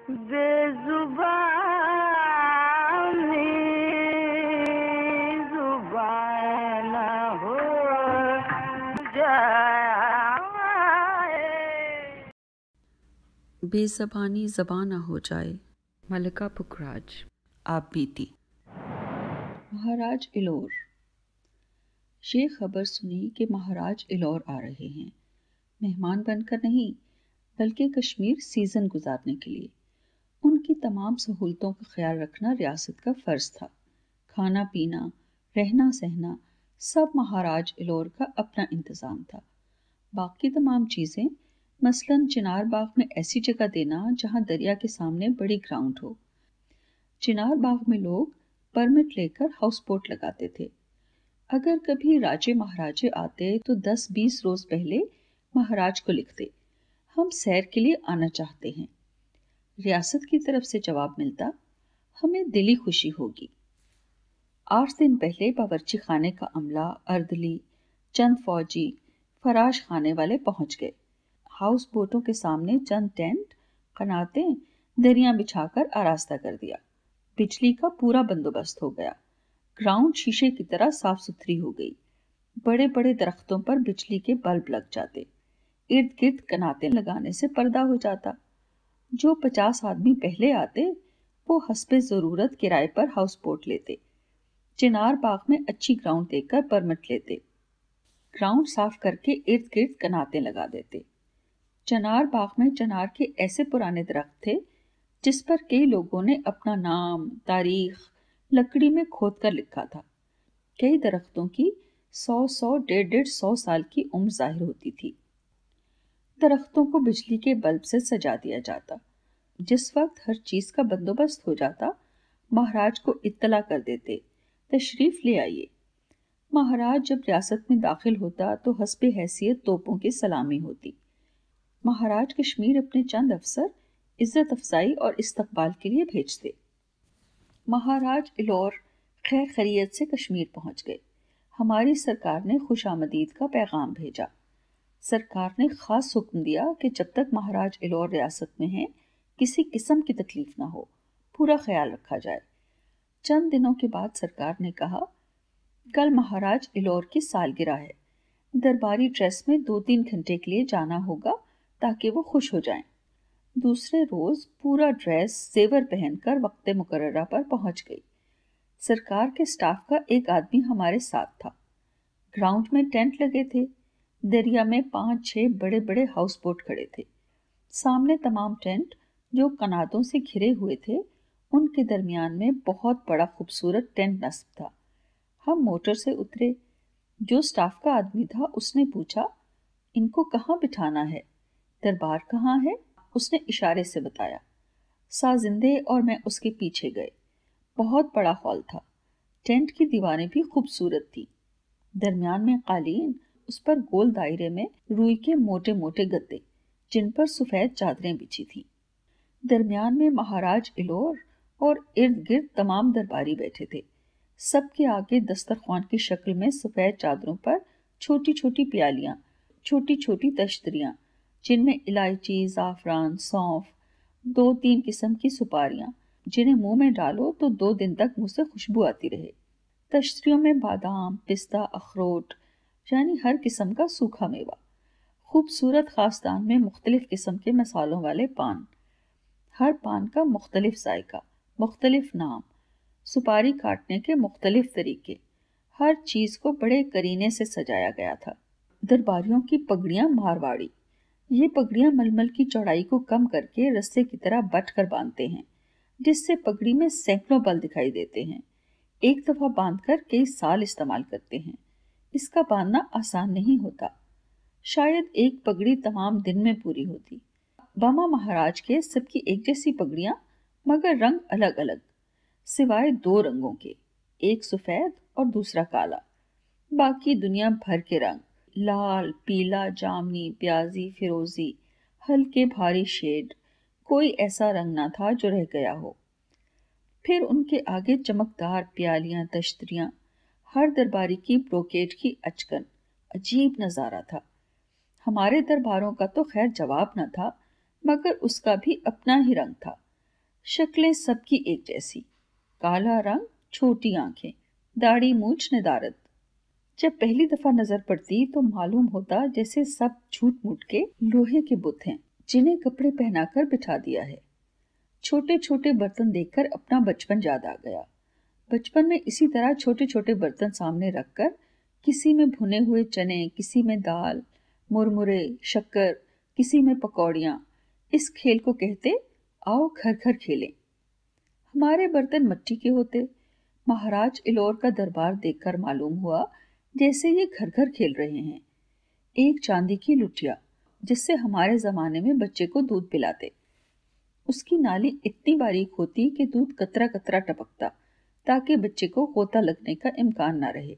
بے زبانی زبان نہ ہو جائے، بے زبانی زبان نہ ہو جائے، ملکہ پکراج۔ آپ بیتی۔ مہاراج الور۔ یہ خبر سنی کہ مہاراج الور آ رہے ہیں، مہمان بن کر نہیں بلکہ کشمیر سیزن گزارنے کے لیے۔ ان کی تمام سہولتوں کا خیال رکھنا ریاست کا فرض تھا۔ کھانا پینا، رہنا سہنا سب مہاراج الور کا اپنا انتظام تھا۔ باقی تمام چیزیں مثلاً چنار باغ میں ایسی جگہ دینا جہاں دریا کے سامنے بڑی گراؤنڈ ہو۔ چنار باغ میں لوگ پرمٹ لے کر ہاؤس بوٹ لگاتے تھے۔ اگر کبھی راجے مہاراجے آتے تو 10-20 روز پہلے مہاراج کو لکھتے، ہم سیر کے لیے آنا چاہتے ہیں۔ ریاست کی طرف سے جواب ملتا، ہمیں دلی خوشی ہوگی۔ 8 دن پہلے باورچی خانے کا عملہ، اردلی، چند فوجی، فراش خانے والے پہنچ گئے۔ ہاؤس بوٹوں کے سامنے چند ٹینٹ، قناتیں، دریاں بچھا کر آراستہ کر دیا۔ بجلی کا پورا بندوبست ہو گیا۔ گراؤنڈ شیشے کی طرح صاف ستھری ہو گئی۔ بڑے بڑے درختوں پر بجلی کے بلب لگ جاتے۔ ارد گرد کناتیں لگانے سے پردہ ہو جاتا۔ جو 50 آدمی پہلے آتے وہ حسب ضرورت کرائے پر ہاؤس بوٹ لیتے۔ چنار باغ میں اچھی گراؤنڈ دے کر پرمٹ لیتے۔ گراؤنڈ صاف کر کے ارد گرد کناتیں لگا دیتے۔ چنار باغ میں چنار کے ایسے پرانے درخت تھے جس پر کئی لوگوں نے اپنا نام، تاریخ لکڑی میں کھود کر لکھا تھا۔ کئی درختوں کی 100-150 سال کی عمر ظاہر ہوتی تھی۔ درختوں کو بجلی کے بلب سے سجا دیا جاتا۔ جس وقت ہر چیز کا بندوبست ہو جاتا مہاراج کو اطلاع کر دیتے، تشریف لے آئیے۔ مہاراج جب ریاست میں داخل ہوتا تو حسب حیثیت توپوں کی سلامی ہوتی۔ مہاراج کشمیر اپنے چند افسر عزت افزائی اور استقبال کے لیے بھیجتے۔ مہاراج الور خیر خیریت سے کشمیر پہنچ گئے۔ ہماری سرکار نے خوش آمدید کا پیغام بھیجا۔ سرکار نے خاص حکم دیا کہ جب تک مہاراج الور ریاست میں ہیں کسی قسم کی تکلیف نہ ہو، پورا خیال رکھا جائے۔ چند دنوں کے بعد سرکار نے کہا، کل مہاراج الور کی سالگرہ ہے، درباری ڈریس میں 2-3 گھنٹے کے لیے جانا ہوگا تاکہ وہ خوش ہو جائیں۔ دوسرے روز پورا ڈریس زیور پہن کر وقت مقررہ پر پہنچ گئی۔ سرکار کے سٹاف کا ایک آدمی ہمارے ساتھ تھا۔ گراؤنڈ میں ٹینٹ لگے تھے۔ دریا میں 5-6 بڑے بڑے ہاؤس بوٹ کھڑے تھے۔ سامنے تمام ٹینٹ جو کناتوں سے گھرے ہوئے تھے، ان کے درمیان میں بہت بڑا خوبصورت ٹینٹ نصب تھا۔ ہم موٹر سے اترے۔ جو سٹاف کا آدمی تھا اس نے پوچھا، ان کو کہاں بٹھانا ہے؟ دربار کہاں ہے؟ اس نے اشارے سے بتایا۔ سازندے اور میں اس کے پیچھے گئے۔ بہت بڑا ہال تھا۔ ٹینٹ کی دیواریں بھی خوبصورت تھیں۔ درمیان میں قالین، اس پر گول دائرے میں روئی کے موٹے موٹے گدے جن پر سفید چادریں بچھی تھیں۔ درمیان میں مہاراج الور اور ارد گرد تمام درباری بیٹھے تھے۔ سب کے آگے دسترخوان کی شکل میں سفید چادروں پر چھوٹی چھوٹی پیالیاں، چھوٹی چھوٹی تشتریاں جن میں الائچی، زعفران، سونف، 2-3 قسم کی سپاریاں جنہیں منہ میں ڈالو تو 2 دن تک منہ سے خوشبو آتی رہے۔ تشتریوں میں بادام، پستہ، اخروٹ یعنی ہر قسم کا سوکھا میوہ۔ خوبصورت خاصدان میں مختلف قسم کے مسالوں والے پان، ہر پان کا مختلف ذائقہ، مختلف نام، سپاری کاٹنے کے مختلف طریقے، ہر چیز کو بڑے کرینے سے سجایا گیا تھا۔ درباریوں کی پگڑیاں مارواڑی، یہ پگڑیاں ململ کی چوڑائی کو کم کر کے رسے کی طرح بٹ کر باندھتے ہیں، جس سے پگڑی میں سینکڑوں بل دکھائی دیتے ہیں۔ ایک دفعہ باندھ کر کئی سال استعمال کرتے ہیں۔ اس کا باندھنا آسان نہیں ہوتا۔ شاید ایک پگڑی تمام دن میں پوری ہوتی۔ باما مہاراج کے سب کی ایک جیسی پگڑیاں مگر رنگ الگ الگ، سوائے 2 رنگوں کے، ایک سفید اور دوسرا کالا۔ باقی دنیا بھر کے رنگ، لال، پیلا، جامنی، پیازی، فیروزی، ہلکے بھاری شیڈ، کوئی ایسا رنگ نہ تھا جو رہ گیا ہو۔ پھر ان کے آگے چمکدار پیالیاں، تشتریاں، ہر درباری کی بروکیٹ کی اچکن، عجیب نظارہ تھا۔ ہمارے درباروں کا تو خیر جواب نہ تھا، مگر اس کا بھی اپنا ہی رنگ تھا۔ शक्लें सबकी एक जैसी, काला रंग, छोटी आंखें, दाढ़ी मूछ नदारद। जब पहली दफा नजर पड़ती तो मालूम होता जैसे सब झूठ मूठ के लोहे के बुत हैं जिन्हें कपड़े पहनाकर बिठा दिया है। छोटे छोटे बर्तन देखकर अपना बचपन याद आ गया। बचपन में इसी तरह छोटे छोटे बर्तन सामने रखकर किसी में भुने हुए चने, किसी में दाल, मुरमुरे, शक्कर, किसी में पकौड़ियाँ, इस खेल को कहते आओ घर घर खेलें। हमारे बर्तन मिट्टी के होते। महाराज इलौर का दरबार देखकर मालूम हुआ जैसे ये घर घर खेल रहे हैं। एक चांदी की लुटिया जिससे हमारे जमाने में बच्चे को दूध पिलाते। उसकी नाली इतनी बारीक होती कि दूध कतरा कतरा टपकता ताकि बच्चे को गोता लगने का इम्कान ना रहे।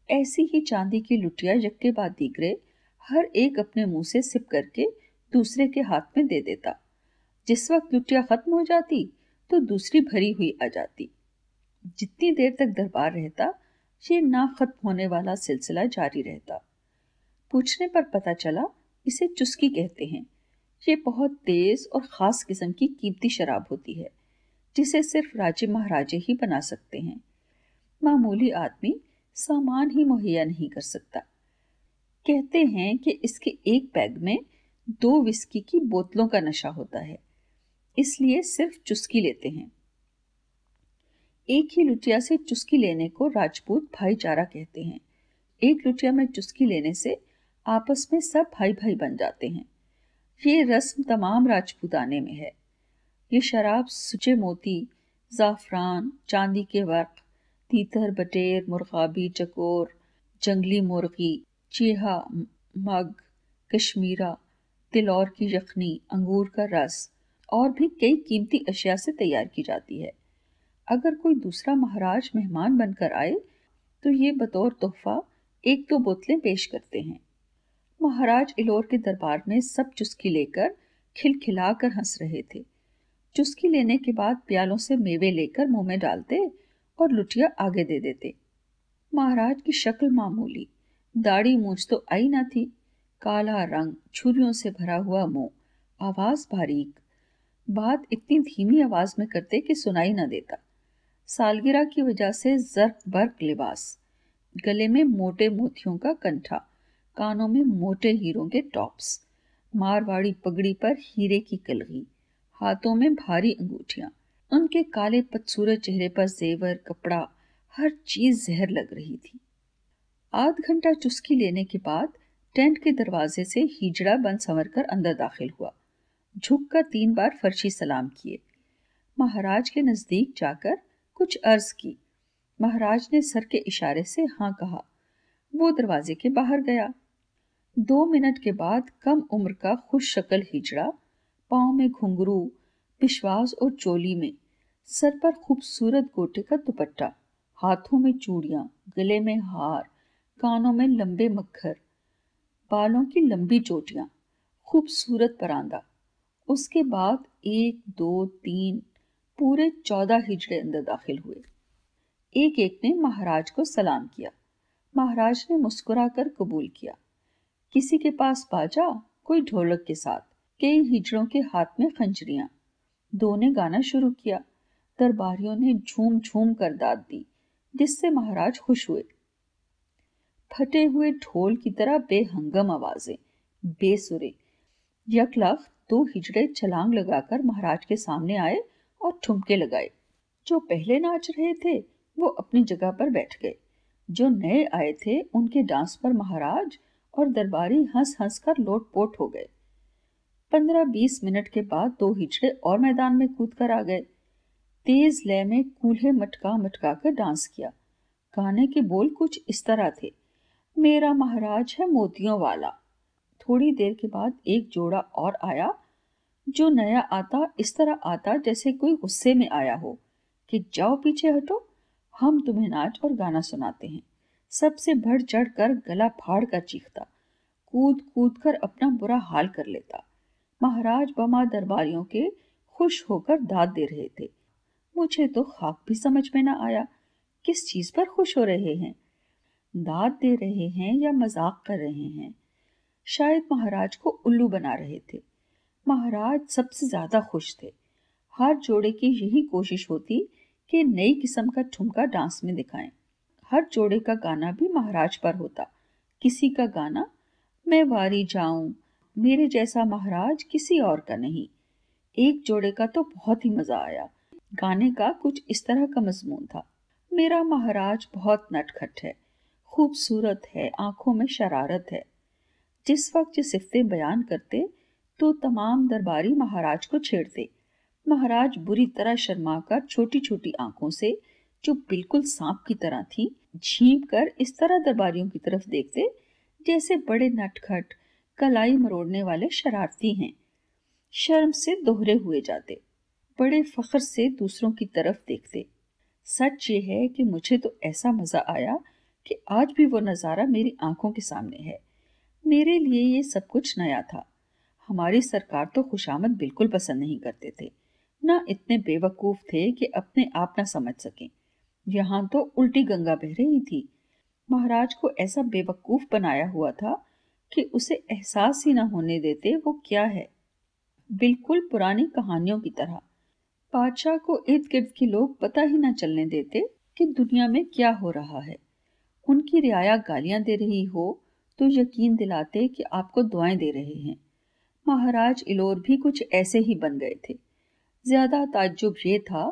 ऐसी ही चांदी की लुटिया यक्के बाद दीगरे हर एक अपने मुंह से सिप करके दूसरे के हाथ में दे देता। जिस वक्त लुटिया खत्म हो जाती तो दूसरी भरी हुई आ जाती। जितनी देर तक दरबार रहता ये ना खत्म होने वाला सिलसिला जारी रहता। पूछने पर पता चला इसे चुस्की कहते हैं। ये बहुत तेज और खास किस्म की कीमती शराब होती है जिसे सिर्फ राजे महाराजे ही बना सकते हैं। मामूली आदमी सामान ही मुहैया नहीं कर सकता। कहते हैं कि इसके एक पैग में 2 विस्की की बोतलों का नशा होता है, इसलिए सिर्फ चुस्की लेते हैं। एक ही लुटिया से चुस्की लेने को राजपूत भाईचारा कहते हैं। एक लुटिया में चुस्की लेने से आपस में सब भाई भाई बन जाते हैं। ये रस्म तमाम राजपूताने में है। ये शराब सुचे मोती, ज़ाफ़रान, चांदी के वर्क, तीतर, बटेर, मुर्गाबी, चकोर, जंगली मुर्गी, चीहा, मग, कश्मीरा, तिलौर की यखनी, अंगूर का रस और भी कई कीमती अशिया से तैयार की जाती है। अगर कोई दूसरा महाराज मेहमान बनकर आए तो ये बतौर तोहफा 1-2 बोतलें पेश करते हैं। महाराज इलौर के दरबार में सब चुस्की लेकर खिलखिलाकर हंस रहे थे। चुस्की लेने के बाद प्यालों से मेवे लेकर मुंह में डालते और लुटिया आगे दे देते। महाराज की शक्ल मामूली, दाढ़ी मूछ तो आई ना थी, काला रंग, छुरियों से भरा हुआ मुंह, आवाज बारीक, बात इतनी धीमी आवाज में करते कि सुनाई ना देता। सालगिरह की वजह से जर्क बर्क लिबास, गले में मोटे मोतियों का कंठा, कानों में मोटे हीरों के टॉप्स, मारवाड़ी पगड़ी पर हीरे की कलगी, हाथों में भारी अंगूठियां। उनके काले पतसूरत चेहरे पर जेवर, कपड़ा, हर चीज जहर लग रही थी। आध घंटा चुस्की लेने के बाद टेंट के दरवाजे से हिजड़ा बन संवर कर अंदर दाखिल हुआ। झुककर 3 बार फर्शी सलाम किए। महाराज के नजदीक जाकर कुछ अर्ज की। महाराज ने सर के इशारे से हाँ कहा। वो दरवाजे के बाहर गया। 2 मिनट के बाद कम उम्र का खुश शक्ल हिजड़ा, पाँव में घुंघरू, पिशवास और चोली में, सर पर खूबसूरत गोटे का दुपट्टा, हाथों में चूड़ियां, गले में हार, कानों में लंबे मक्खर, बालों की लंबी चोटियां, खूबसूरत परांदा। उसके बाद 1, 2, 3 पूरे 14 हिजड़े अंदर दाखिल हुए। एक एक ने महाराज को सलाम किया। महाराज ने मुस्कुराकर कबूल किया। किसी के पास बाजा, कोई ढोलक के साथ, कई हिजड़ों के हाथ में खंजरियां। 2 ने गाना शुरू किया। दरबारियों ने झूम झूम कर दाद दी, जिससे महाराज खुश हुए। फटे हुए ढोल की तरह बेहंगम आवाजें, बेसुरे। यकलख 2 हिजड़े छलांग लगाकर महाराज के सामने आए और ठुमके लगाए। जो पहले नाच रहे थे वो अपनी जगह पर बैठ गए। जो नए आए थे उनके डांस पर महाराज और दरबारी हंस हंस कर लोटपोट हो गए। 15-20 मिनट के बाद 2 हिजड़े और मैदान में कूद कर आ गए। तेज लय में कूल्हे मटका मटका कर डांस किया। गाने के बोल कुछ इस तरह थे, मेरा महाराज है मोतियों वाला। थोड़ी देर के बाद एक जोड़ा और आया। जो नया आता इस तरह आता जैसे कोई गुस्से में आया हो कि जाओ पीछे हटो, हम तुम्हें नाच और गाना सुनाते हैं। सबसे बढ़ चढ़ कर गला फाड़ कर चीखता, कूद कूद कर अपना बुरा हाल कर लेता। महाराज बमा दरबारियों के खुश होकर दाद दे रहे थे। मुझे तो खाक भी समझ में न आया किस चीज पर खुश हो रहे हैं, दाद दे रहे हैं या मजाक कर रहे हैं। शायद महाराज को उल्लू बना रहे थे। महाराज सबसे ज्यादा खुश थे। हर जोड़े की यही कोशिश होती कि नई किस्म का ठुमका डांस में दिखाएं। हर जोड़े का गाना भी महाराज पर होता। किसी का गाना मैं वारी जाऊं, मेरे जैसा महाराज किसी और का नहीं। एक जोड़े का तो बहुत ही मजा आया। गाने का कुछ इस तरह का मजमून था, मेरा महाराज बहुत नटखट है, खूबसूरत है, आंखों में शरारत है। जिस वक्त ये सिफतें बयान करते तो तमाम दरबारी महाराज को छेड़ते। महाराज बुरी तरह शर्माकर छोटी छोटी आंखों से, जो बिल्कुल सांप की तरह थी, झींक कर इस तरह दरबारियों की तरफ देखते जैसे बड़े नटखट कलाई मरोड़ने वाले शरारती हैं। शर्म से दोहरे हुए जाते, बड़े फख्र से दूसरों की तरफ देखते। सच ये है कि मुझे तो ऐसा मजा आया कि आज भी वो नज़ारा मेरी आंखों के सामने है। मेरे लिए ये सब कुछ नया था। हमारी सरकार तो खुशामद बिल्कुल पसंद नहीं करते थे, ना इतने बेवकूफ थे कि अपने आप ना समझ सकें। यहाँ तो उल्टी गंगा बह रही थी। महाराज को ऐसा बेवकूफ बनाया हुआ था कि उसे एहसास ही न होने देते वो क्या है। बिल्कुल पुरानी कहानियों की तरह। बादशाह को इर्द गिर्द के लोग पता ही न चलने देते कि दुनिया में क्या हो रहा है। उनकी रियाया गालियां दे रही हो तो यकीन दिलाते कि आपको दुआएं दे रहे हैं। महाराज इलोर भी कुछ ऐसे ही बन गए थे। ज्यादा ताज्जुब ये था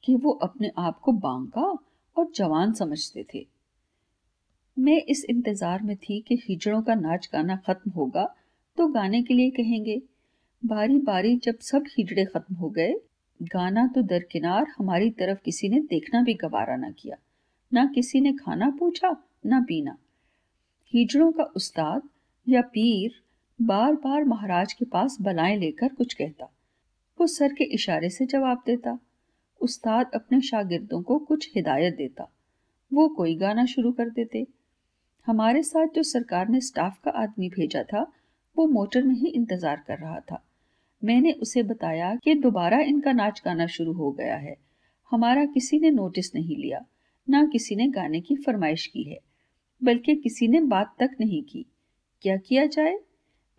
कि वो अपने आप को बांका और जवान समझते थे। मैं इस इंतजार में थी कि हिजड़ों का नाच गाना खत्म होगा तो गाने के लिए कहेंगे। बारी बारी जब सब हिजड़े खत्म हो गए, गाना तो दरकिनार, हमारी तरफ किसी ने देखना भी गवारा न किया। ना किसी ने खाना पूछा ना पीना। हिजड़ों का उस्ताद या पीर बार बार महाराज के पास बलाएं लेकर कुछ कहता, वो सर के इशारे से जवाब देता। उस्ताद अपने शागिर्दों को कुछ हिदायत देता, वो कोई गाना शुरू कर देते। हमारे साथ जो सरकार ने स्टाफ का आदमी भेजा था वो मोटर में ही इंतजार कर रहा था। मैंने उसे बताया कि दोबारा इनका नाच गाना शुरू हो गया है। हमारा किसी ने नोटिस नहीं लिया, ना किसी ने गाने की फरमाइश की है, बल्कि किसी ने बात तक नहीं की। क्या किया जाए?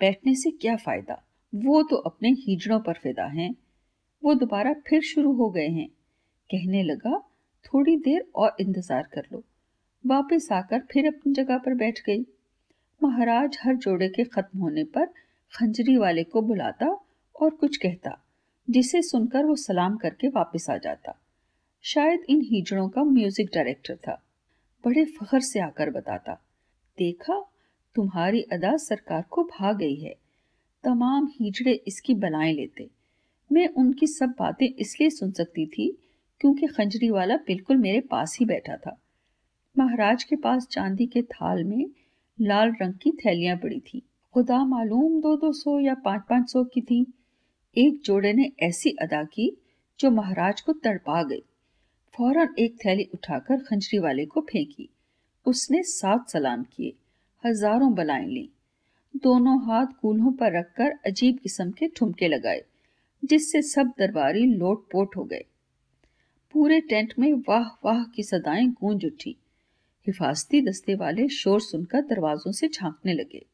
बैठने से क्या फायदा, वो तो अपने हिजड़ों पर फिदा हैं। वो दोबारा फिर शुरू हो गए हैं। कहने लगा, थोड़ी देर और इंतजार कर लो। वापस आकर फिर अपनी जगह पर बैठ गई। महाराज हर जोड़े के खत्म होने पर खंजरी वाले को बुलाता और कुछ कहता, जिसे सुनकर वो सलाम करके वापस आ जाता। शायद इन हिजड़ों का म्यूजिक डायरेक्टर था। बड़े फख्र से आकर बताता, देखा तुम्हारी अदा सरकार को भा गई है। तमाम हिजड़े इसकी बलाएं लेते। मैं उनकी सब बातें इसलिए सुन सकती थी क्योंकि खंजरी वाला बिल्कुल मेरे पास ही बैठा था। महाराज के पास चांदी के थाल में लाल रंग की थैलियां पड़ी थी। खुदा मालूम 200 या 500 की थी। एक जोड़े ने ऐसी अदा की जो महाराज को तड़पा गई। फौरन एक थैली उठाकर खंजरी वाले को फेंकी। उसने 7 सलाम किए, हजारों बलाएं ली। दोनों हाथ कूल्हों पर रखकर अजीब किस्म के ठुमके लगाए, जिससे सब दरबारी लोटपोट हो गए। पूरे टेंट में वाह वाह की सदाएं गूंज उठी। हिफाजती दस्ते वाले शोर सुनकर दरवाजों से झांकने लगे।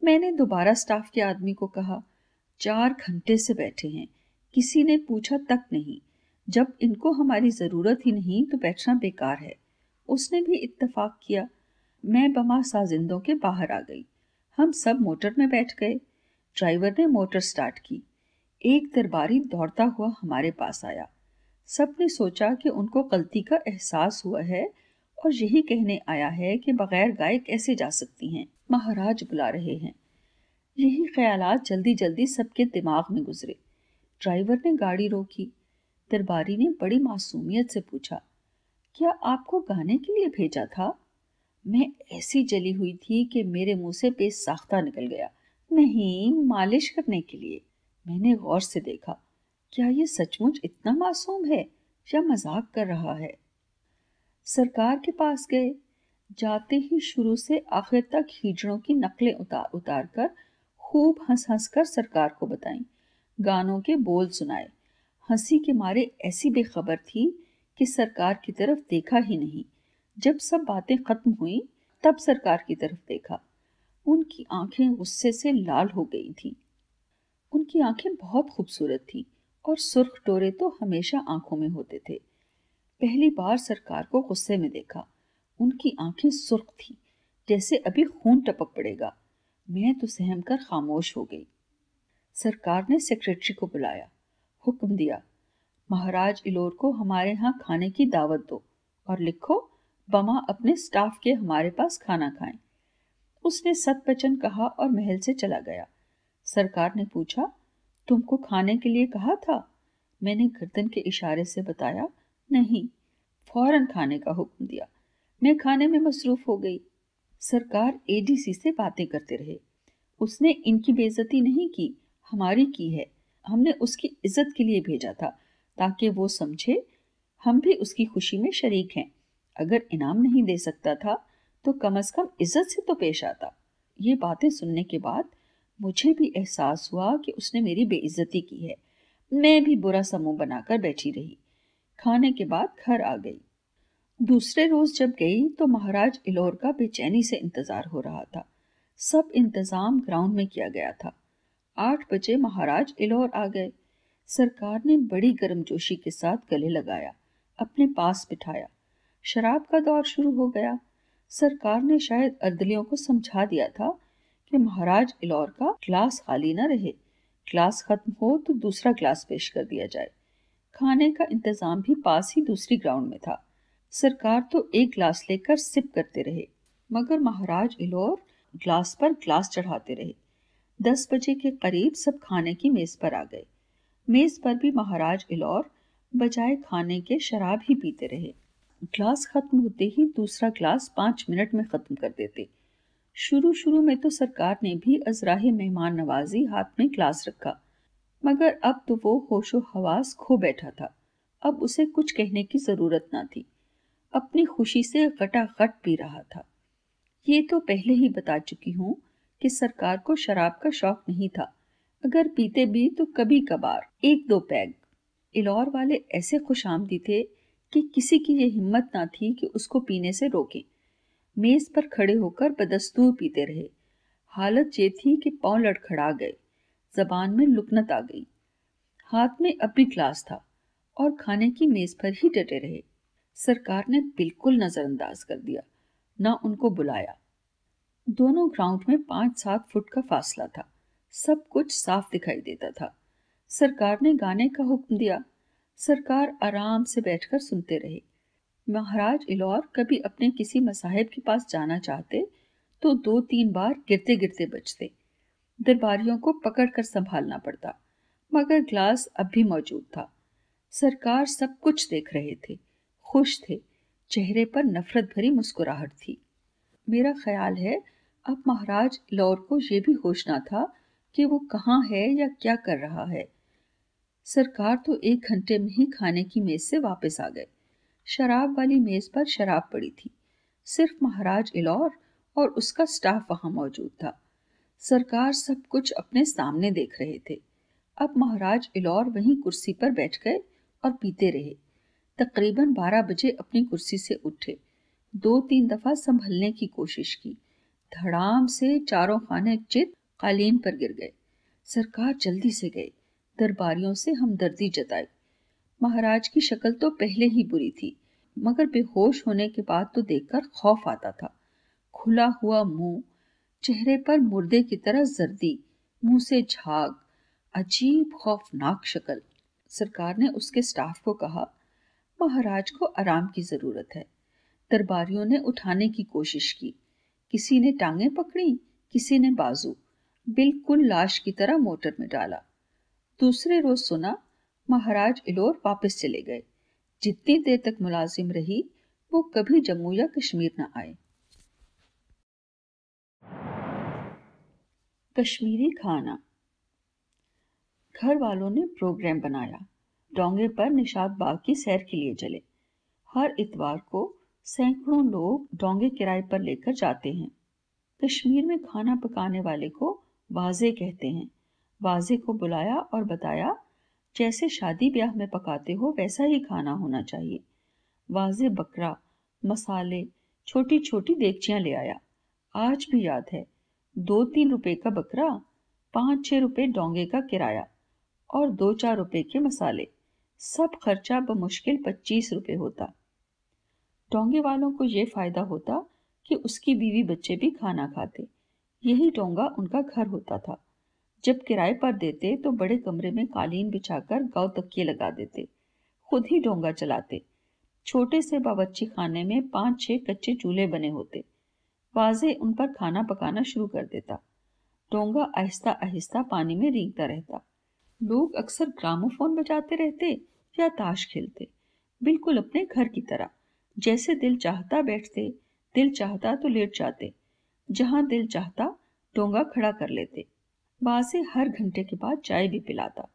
मैंने दोबारा स्टाफ के आदमी को कहा, 4 घंटे से बैठे हैं, किसी ने पूछा तक नहीं। जब इनको हमारी जरूरत ही नहीं तो बैठना बेकार है। उसने भी इत्तेफाक किया। मैं बमा साजिंदों के बाहर आ गई। हम सब मोटर में बैठ गए। ड्राइवर ने मोटर स्टार्ट की। एक दरबारी दौड़ता हुआ हमारे पास आया। सबने सोचा कि उनको गलती का एहसास हुआ है और यही कहने आया है कि बगैर गाए कैसे जा सकती हैं, महाराज बुला रहे हैं। यही ख्यालात जल्दी जल्दी सबके दिमाग में गुजरे। ड्राइवर ने गाड़ी रोकी। दरबारी ने बड़ी मासूमियत से पूछा, क्या आपको गाने के लिए भेजा था? मैं ऐसी जली हुई थी कि मेरे मुंह से बेसाख्ता निकल गया। नहीं, मालिश करने के लिए। मैंने गौर से देखा, क्या ये सचमुच इतना मासूम है या मजाक कर रहा है? सरकार के पास गए। जाते ही शुरू से आखिर तक हिजड़ों की नकलें उतार उतार कर खूब हंस हंस कर सरकार को बताई। गानों के बोल सुनाए। हंसी के मारे ऐसी बेखबर थी कि सरकार की तरफ देखा ही नहीं। जब सब बातें खत्म हुई तब सरकार की तरफ देखा। उनकी आंखें गुस्से से लाल हो गई थीं। उनकी आंखें बहुत खूबसूरत थीं और सुर्ख डोरे तो हमेशा आंखों में होते थे। पहली बार सरकार को गुस्से में देखा। उनकी आंखें सुर्ख थी, जैसे अभी खून टपक पड़ेगा। मैं तो सहम कर खामोश हो गई। सरकार ने सेक्रेटरी को बुलाया, हुक्म दिया, महाराज इलोर को हमारे यहाँ खाने की दावत दो और लिखो, बमा अपने स्टाफ के हमारे पास खाना खाएं। उसने सतवचन कहा और महल से चला गया। सरकार ने पूछा, तुमको खाने के लिए कहा था? मैंने गर्दन के इशारे से बताया, नहीं। फौरन खाने का हुक्म दिया। मैं खाने में मसरूफ हो गई। सरकार एडीसी से बातें करते रहे। उसने इनकी बेइज्जती नहीं की, हमारी की है। हमने उसकी इज्जत के लिए भेजा था, ताकि वो समझे हम भी उसकी खुशी में शरीक हैं। अगर इनाम नहीं दे सकता था तो कम से कम इज्जत से तो पेश आता। ये बातें सुनने के बाद मुझे भी एहसास हुआ कि उसने मेरी बेइज्जती की है। मैं भी बुरा सा मुंह बनाकर बैठी रही। खाने के बाद घर आ गई। दूसरे रोज जब गई तो महाराज इलोर का बेचैनी से इंतजार हो रहा था। सब इंतजाम ग्राउंड में किया गया था। 8 बजे महाराज इलोर आ गए। सरकार ने बड़ी गर्मजोशी के साथ गले लगाया, अपने पास बिठाया। शराब का दौर शुरू हो गया। सरकार ने शायद अर्दलियों को समझा दिया था कि महाराज इलोर का ग्लास खाली न रहे। ग्लास खत्म हो तो दूसरा ग्लास पेश कर दिया जाए। खाने का इंतजाम भी पास ही दूसरी ग्राउंड में था। सरकार तो एक ग्लास लेकर सिप करते रहे, मगर महाराज इलोर ग्लास पर ग्लास चढ़ाते रहे। 10 बजे के करीब सब खाने की मेज पर आ गए। मेज पर भी महाराज इलोर बजाय खाने के शराब ही पीते रहे। ग्लास खत्म होते ही दूसरा ग्लास 5 मिनट में खत्म कर देते। शुरू में तो सरकार ने भी अजराहे मेहमान नवाजी हाथ में ग्लास रखा, मगर अब तो वो होशो हवास खो बैठा था। अब उसे कुछ कहने की जरूरत ना थी। अपनी खुशी से गटागट पी रहा था। ये तो पहले ही बता चुकी हूँ कि सरकार को शराब का शौक नहीं था। अगर पीते भी तो कभी कभार 1-2 पैग। इलौर वाले ऐसे खुशामदी थे कि किसी की ये हिम्मत ना थी कि उसको पीने से रोके। मेज पर खड़े होकर बदस्तूर पीते रहे। हालत ये थी कि पांव लड़खड़ा गए, जबान में लुकनत आ गई। हाथ में अब भी ग्लास था और खाने की मेज पर ही डटे रहे। सरकार ने बिल्कुल नजरअंदाज कर दिया, ना उनको बुलाया। दोनों ग्राउंड में 5-7 फुट का फासला था। सब कुछ साफ दिखाई देता था। सरकार ने गाने का हुक्म दिया। सरकार आराम से बैठकर सुनते रहे। महाराज इलौर कभी अपने किसी मसाहिब के पास जाना चाहते तो 2-3 बार गिरते गिरते बचते। दरबारियों को पकड़कर संभालना पड़ता, मगर ग्लास अब भी मौजूद था। सरकार सब कुछ देख रहे थे, खुश थे, चेहरे पर नफरत भरी मुस्कुराहट थी। मेरा ख्याल है अब महाराज इलौर को यह भी होश ना था कि वो कहाँ है या क्या कर रहा है। सरकार तो 1 घंटे में ही खाने की मेज से वापस आ गए। शराब वाली मेज पर शराब पड़ी थी। सिर्फ महाराज इलौर और उसका स्टाफ वहां मौजूद था। सरकार सब कुछ अपने सामने देख रहे थे। अब महाराज इलौर वहीं कुर्सी पर बैठ गए और पीते रहे। तकरीबन 12 बजे अपनी कुर्सी से उठे। 2-3 दफा संभलने की कोशिश की। धड़ाम से चारों खाने चित कालीन पर गिर गए। सरकार जल्दी से गए, दरबारियों से हमदर्दी जताई। महाराज की शक्ल तो पहले ही बुरी थी, मगर बेहोश होने के बाद तो देखकर खौफ आता था। खुला हुआ मुंह, चेहरे पर मुर्दे की तरह जर्दी, मुंह से झाग, अजीब खौफनाक शक्ल। सरकार ने उसके स्टाफ को कहा, महाराज को आराम की जरूरत है। दरबारियों ने उठाने की कोशिश की। किसी ने टांगे पकड़ी, किसी ने बाजू। बिल्कुल लाश की तरह मोटर में डाला। दूसरे रोज सुना महाराज इलौर वापस चले गए। जितनी देर तक मुलाजिम रही वो कभी जम्मू या कश्मीर न आए। कश्मीरी खाना। घर वालों ने प्रोग्राम बनाया। डोंगे पर निशात बाग की सैर के लिए चले। हर इतवार को सैकड़ों लोग डोंगे किराए पर लेकर जाते हैं। कश्मीर में खाना पकाने वाले को वाजे कहते हैं। वाजे को बुलाया और बताया, जैसे शादी ब्याह में पकाते हो वैसा ही खाना होना चाहिए। वाजे बकरा, मसाले, छोटी छोटी देगचियां ले आया। आज भी याद है, 2-3 रुपए का बकरा, 5-6 रुपए डोंगे का किराया और 2-4 रुपए के मसाले, सब खर्चा बमुश्किल 25 रुपए होता। डोंगे वालों को ये फायदा होता कि उसकी बीवी बच्चे भी खाना खाते। यही डोंगा उनका घर होता था। जब किराए पर देते तो बड़े कमरे में कालीन बिछाकर गाँव तकिए लगा देते, खुद ही डोंगा चलाते। छोटे से बावर्ची खाने में 5-6 कच्चे चूल्हे बने होते। वाजे उन पर खाना पकाना शुरू कर देता। डोंगा आहिस्ता आहिस्ता पानी में रेंगता रहता। लोग अक्सर ग्रामोफोन बजाते रहते या ताश खेलते, बिल्कुल अपने घर की तरह। जैसे दिल चाहता बैठते, दिल चाहता तो लेट जाते, जहां दिल चाहता डोंगा खड़ा कर लेते। बाजे हर घंटे के बाद चाय भी पिलाता।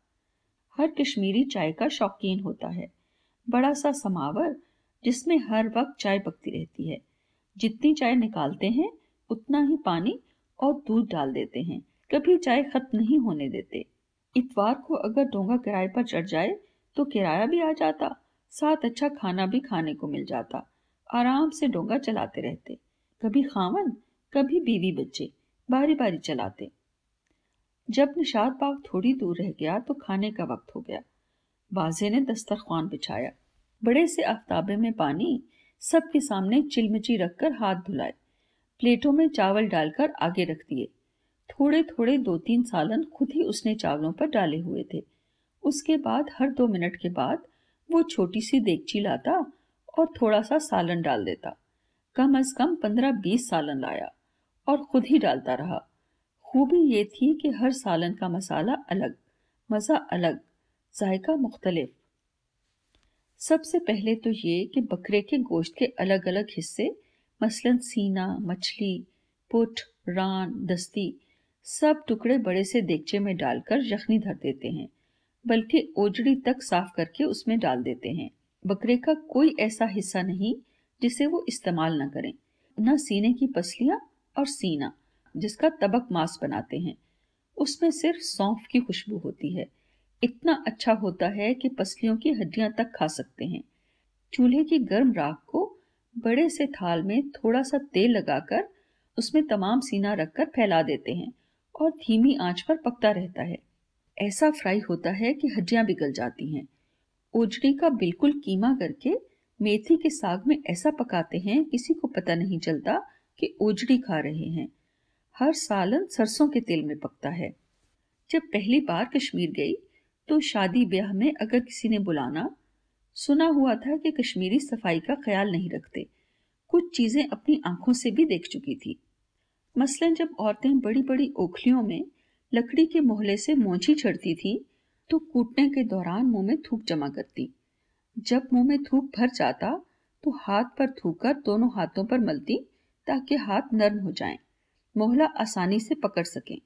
हर कश्मीरी चाय का शौकीन होता है। बड़ा सा समावर जिसमें हर वक्त चाय पकती रहती है। जितनी चाय निकालते हैं उतना ही पानी और दूध डाल देते हैं, कभी चाय खत्म नहीं होने देते। इतवार को अगर डोंगा किराए पर चढ़ जाए तो किराया भी आ जाता, साथ अच्छा खाना भी खाने को मिल जाता। आराम से डोंगा चलाते रहते। कभी खावन, कभी बीवी बच्चे बारी बारी चलाते। जब निशात बाग थोड़ी दूर रह गया तो खाने का वक्त हो गया। बाजे ने दस्तरख्वान बिछाया, बड़े से आफ्ताबे में पानी, सबके सामने चिलमिची रखकर हाथ धुलाए, प्लेटों में चावल डालकर आगे रख दिए। थोड़े थोड़े 2-3 सालन खुद ही उसने चावलों पर डाले हुए थे। उसके बाद हर 2 मिनट के बाद वो छोटी सी देगची लाता और थोड़ा सा सालन डाल देता। कम अज कम 15-20 सालन लाया और खुद ही डालता रहा। खूबी ये थी कि हर सालन का मसाला अलग, मज़ा अलग, जायका मुख्तलिफ। सबसे पहले तो ये कि बकरे के गोश्त के अलग अलग हिस्से, मसलन सीना, मछली, पुट, रान, दस्ती, सब टुकड़े बड़े से देगचे में डालकर यखनी धर देते हैं, बल्कि ओजड़ी तक साफ करके उसमें डाल देते हैं। बकरे का कोई ऐसा हिस्सा नहीं जिसे वो इस्तेमाल न करें, न सीने की पसलियां और सीना जिसका तबक मांस बनाते हैं, उसमें सिर्फ सौंफ की खुशबू होती है। इतना अच्छा होता है कि पसलियों की हड्डियां तक खा सकते हैं। चूल्हे की गर्म राख को बड़े से थाल में थोड़ा सा तेल लगाकर उसमें तमाम सीना रखकर फैला देते हैं और धीमी आंच पर पकता रहता है। ऐसा फ्राई होता है कि हड्डियां पिघल जाती हैं। ओजड़ी का बिल्कुल कीमा करके मेथी के साग में ऐसा पकाते हैं किसी को पता नहीं चलता कि ओजड़ी खा रहे हैं। हर सालन सरसों के तेल में पकता है। जब पहली बार कश्मीर गई तो शादी ब्याह में अगर किसी ने बुलाना, सुना हुआ था कि कश्मीरी सफाई का ख्याल नहीं रखते। कुछ चीजें अपनी आंखों से भी देख चुकी थी। मसलन जब औरतें बड़ी बड़ी ओखलियों में लकड़ी के मोहले से मोची चढ़ती थी तो कूटने के दौरान मुंह में थूक जमा करती। जब मुंह में थूक भर जाता तो हाथ पर थूकर दोनों हाथों पर मलती ताकि हाथ नर्म हो जाएं, मोहला आसानी से पकड़ सकें।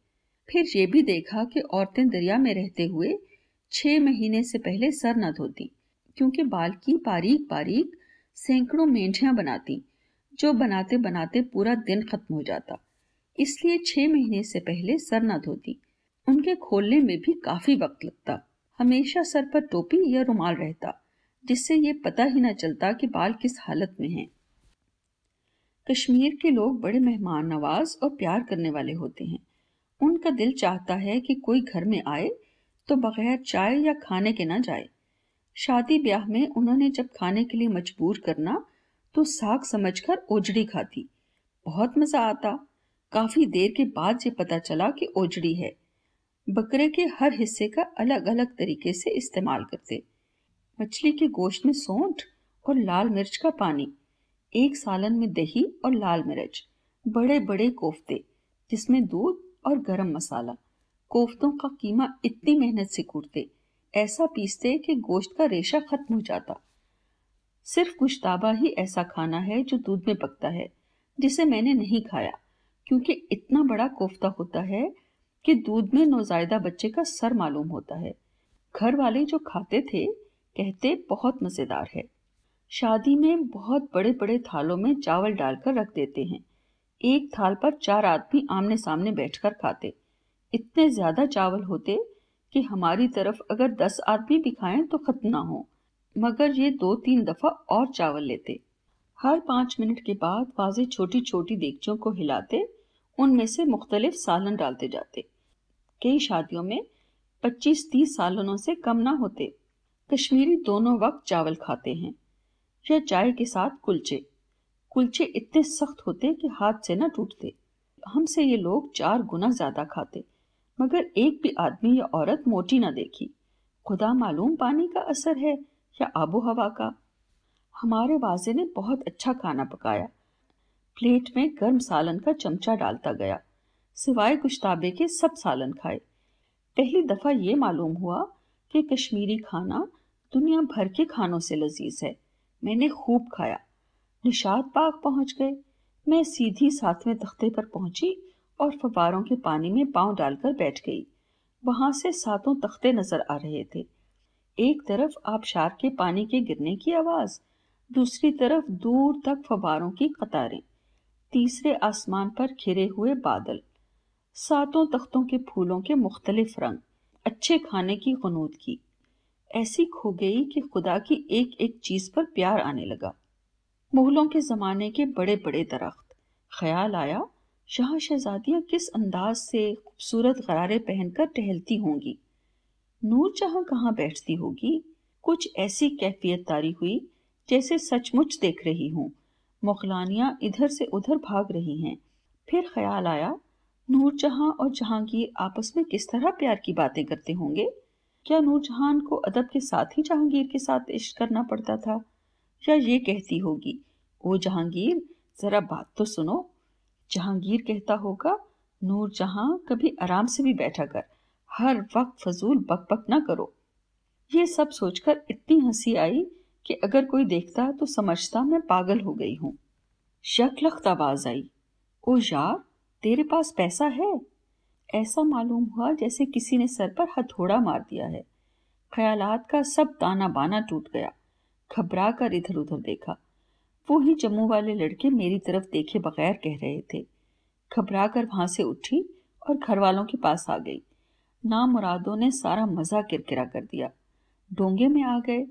फिर ये भी देखा कि औरतें दरिया में रहते हुए 6 महीने से पहले सर न धोती, क्योंकि बाल की बारीक बारीक सैकड़ों मेंढियां बनाती, जो बनाते बनाते पूरा दिन खत्म हो जाता। इसलिए 6 महीने से पहले सर न धोती। उनके खोलने में भी काफी वक्त लगता। हमेशा सर पर टोपी या रुमाल रहता, जिससे ये पता ही न चलता कि बाल किस हालत में हैं। कश्मीर के लोग बड़े मेहमान नवाज और प्यार करने वाले होते हैं। उनका दिल चाहता है कि कोई घर में आए तो बगैर चाय या खाने के ना जाए। शादी ब्याह में उन्होंने जब खाने के लिए मजबूर करना तो साग समझकर ओजड़ी खाती। बहुत मजा आता। काफी देर के बाद ये पता चला कि ओजड़ी है। बकरे के हर हिस्से का अलग अलग तरीके से इस्तेमाल करते। मछली के गोश्त में सौंठ और लाल मिर्च का पानी, एक सालन में दही और लाल मिर्च, बड़े बड़े कोफ्ते जिसमें दूध और गरम मसाला। कोफ्तों का कीमा इतनी मेहनत से कूटते, ऐसा पीसते कि गोश्त का रेशा खत्म हो जाता। सिर्फ गुश्ताबा ही ऐसा खाना है जो दूध में पकता है, जिसे मैंने नहीं खाया, क्योंकि इतना बड़ा कोफ्ता होता है कि दूध में नौजायदा बच्चे का सर मालूम होता है। घर वाले जो खाते थे कहते बहुत मजेदार है। शादी में बहुत बड़े बड़े थालों में चावल डालकर रख देते हैं। एक थाल पर 4 आदमी आमने सामने बैठकर खाते। इतने ज्यादा चावल होते कि हमारी तरफ अगर 10 आदमी भी खाएं तो खत्म ना हो, मगर ये 2-3 दफा और चावल लेते। हर 5 मिनट के बाद वाजे छोटी छोटी देगचों को हिलाते, उनमें से मुख्तलिफ सालन डालते जाते। कई शादियों में 25-30 सालों से कम ना होते। कश्मीरी दोनों वक्त चावल खाते हैं या चाय के साथ कुलचे। कुलचे इतने सख्त होते कि हाथ से न टूटते। हमसे ये लोग 4 गुना ज्यादा खाते, मगर एक भी आदमी या औरत मोटी न देखी। खुदा मालूम पानी का असर है या आबो हवा का। हमारे वाजे ने बहुत अच्छा खाना पकाया। प्लेट में गर्म सालन का चमचा डालता गया। सिवाय गुश्ताबे के सब सालन खाए। पहली दफा ये मालूम हुआ कि कश्मीरी खाना दुनिया भर के खानों से लजीज है। मैंने खूब खाया। निशात बाग पहुंच गए। मैं सीधी 7वें तख्ते पर पहुंची और फव्वारों के पानी में पांव डालकर बैठ गई। वहां से 7 तख्ते नजर आ रहे थे। एक तरफ आबशार के पानी के गिरने की आवाज, दूसरी तरफ दूर तक फव्वारों की कतारें, तीसरे आसमान पर घिरे हुए बादल, 7 तख्तों के फूलों के मुख्तलिफ रंग, अच्छे खाने की ग़ुनूद की। ऐसी खो गई कि खुदा की एक एक चीज पर प्यार आने लगा। मुगलों के जमाने के बड़े बड़े दरख्त। ख्याल आया यहाँ शहजादियां किस अंदाज से खूबसूरत गरारे पहनकर टहलती होंगी। नूरजहां कहाँ बैठती होगी। कुछ ऐसी कैफियत तारी हुई जैसे सचमुच देख रही हूँ। मुगलानियां इधर से उधर भाग रही हैं। फिर ख्याल आया नूरजहां और जहांगीर आपस में किस तरह प्यार की बातें करते होंगे। क्या नूरजहां को अदब के साथ ही जहांगीर के साथ इश्क करना पड़ता था, या ये कहती होगी, ओ जहांगीर जरा बात तो सुनो। जहांगीर कहता होगा, नूरजहां कभी आराम से भी बैठा कर, हर वक्त फजूल बकबक न करो। ये सब सोचकर इतनी हंसी आई कि अगर कोई देखता तो समझता मैं पागल हो गई हूँ। शक्लख्त आवाज आई, ओ यार तेरे पास पैसा है। ऐसा मालूम हुआ जैसे किसी ने सर पर हथौड़ा मार दिया है। ख्यालात का सब ताना बाना टूट गया। घबरा कर इधर उधर देखा। वो ही जम्मू वाले लड़के मेरी तरफ देखे बगैर कह रहे थे। घबरा कर वहां से उठी और घर वालों के पास आ गई। नामुरादों ने सारा मजा किरकिरा कर दिया। डोंगे में आ गए।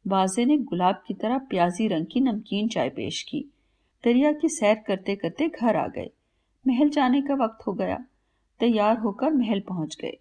वाजे ने गुलाब की तरह प्याजी रंग की नमकीन चाय पेश की। दरिया की सैर करते करते घर आ गए। महल जाने का वक्त हो गया। तैयार होकर महल पहुंच गए।